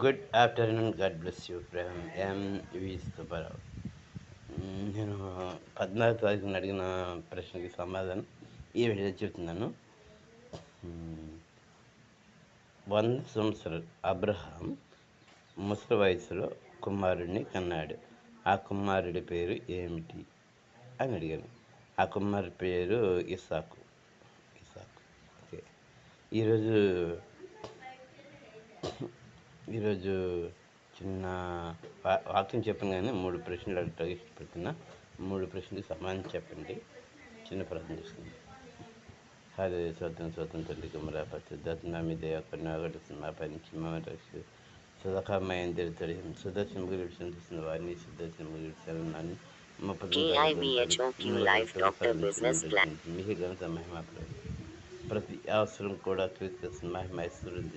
Good afternoon. God bless you from M V Subbarao. నేను 14వ తారీఖున అడిగిన ప్రశ్నకి సమాధానం ఈ వీడియో చెప్తున్నాను. 100 సంవత్సరాలు అబ్రహాం ముసలి వయసులో కుమారుడిని కన్నాడు. ఆ కుమారుడి పేరు ఏమిటి అని అడిగాను. ఆ కుమారుడి పేరు ఇస్సాకు. ఓకే. ఈరోజు చిన్న వాక్యం చెప్పను, కానీ 3 ప్రశ్నలు అడగటానికి ఇష్టపడుతున్నా. 3 ప్రశ్నలకు సమాధానం చెప్పండి. చిన్న ప్రార్థన చేసుకుందాం. హరే స్వతం తల్లి కుమరా పరిశుద్ధాత్మ మీ దయ కొన్నాగడుతుంది. మా పై నుంచి మమ్మల్ని రక్షి సుధకామయం తెలుతుంది. సుదర్శన ముగిరి సంతోషిస్తున్న వారిని సుదర్శన ముగిరి సెలవున్నాను. మీకు గణత మహిమ ప్రతి అవసరం కూడా క్రీస్తు మహిమ ఐశ్వర్యం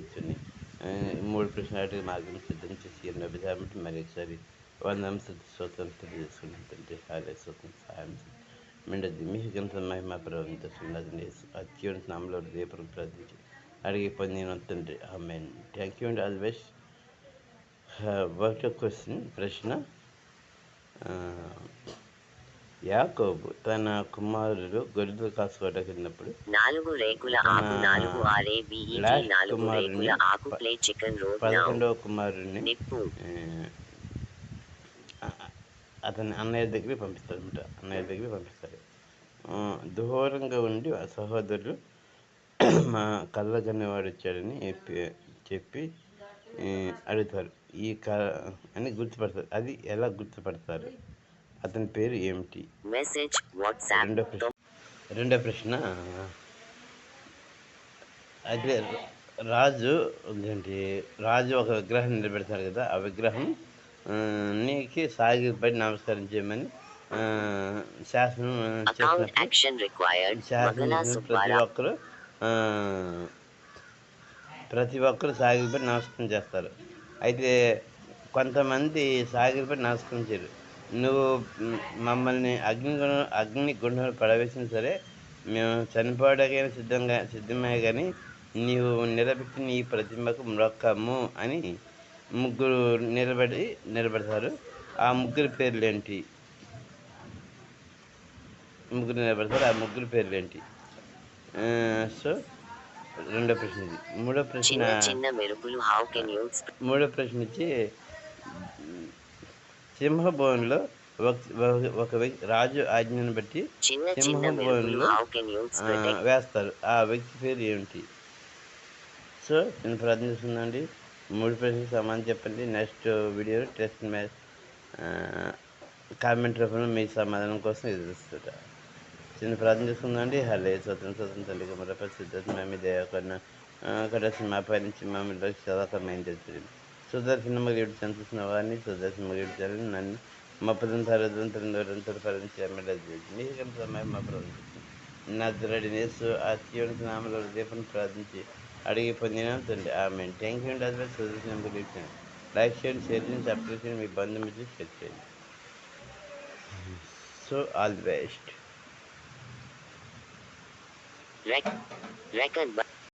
3 ప్రశ్నలు మార్గం సిద్ధం చేసి విధానం మరి ఒకసారి 100 స్వతంత్రం తెలియజేసుకుంటుంది. హాలే స్వతం సహాయం మిండద్ది మీకు గంత మహిమ ప్రవర్తిస్తున్నది. అత్యున్నత నామములో దీపం ప్రార్థించి అడిగి పొందిన తండ్రి. ఆమేన్. Thank you and all the best. ఒకటో ప్రశ్న, యాకోబు తన కుమారుడు గొర్రెలు కాసుకోవడానికి వెళ్ళినప్పుడు 11వ కుమారుడిని అతని అన్నయ్య దగ్గరికి పంపిస్తారు. దూరంగా ఉండి ఆ సహోదరులు మా కళ్ళగన్నవాడు వచ్చాడని చెప్పి అడుగుతారు. అని గుర్తుపడతారు. అది ఎలా గుర్తుపడతారు? అతని పేరు ఏమిటి? రెండో ప్రశ్న, అయితే రాజు ఒక విగ్రహం నిలబెడతారు కదా, ఆ విగ్రహం నీకు సాగిపడి నమస్కారం చేయమని శాసనం ప్రతి ఒక్కరు సాగిపడి నమస్కారం చేస్తారు. అయితే కొంతమంది సాగిపడి నమస్కారం చేయరు. నువ్వు మమ్మల్ని అగ్నిగుండంలో పడవేసినా సరే మేము చనిపోవడానికైనా సిద్ధమే, కానీ నీవు నిలబెట్టిన ఈ ప్రతిమకు మ్రొక్కము అని ముగ్గురు నిలబెడతారు. ఆ ముగ్గురు పేర్లేంటి? ఆ ముగ్గురు పేర్లేంటి? సో రెండో ప్రశ్న ఇది. మూడో ప్రశ్న వచ్చి, సింహభవన్లో ఒక వ్యక్తి రాజు ఆజ్ఞను బట్టి సింహభవన్లో వేస్తారు. ఆ వ్యక్తి పేరు ఏమిటి? సో నేను ప్రార్థిస్తుందండి. 3 ప్రశ్నలకు సమాధానం చెప్పండి. Next video test match comment రూపంలో మీ సమాధానం కోసం ఎదురుస్తుంటా. చిన్న ప్రార్థన చేసుకుందండి. హలే స్వతంత్రం తల్లిగా మరొక సిద్ధార్థ మేము దయాకరణ కడసి మా పై నుంచి మమ్మల్ని సదాకరమైన తెలుస్తుంది. సుదర్శన మగిడి సంతోషిస్తున్న వారిని సుదర్శన మగిడి చల్లని నన్ను మా పదంతరంతో ఫలించి ఎమ్మెల్యే మీకు సమయం మా ప్రార్థిస్తుంది. నా దృఢి నేసు అత్యున్నత నామలో దీపం ప్రార్థించి అడిగి పొందిన తండ్రి. ఆమేన్. థ్యాంక్ యూ అండి. అది సుదర్శన మగిడి లైక్ చేయండి, షేర్ చేయండి, సబ్స్క్రైబ్ చేయండి, మీ బంధుమిత్రులు షేర్ చేయండి. So all the best. Record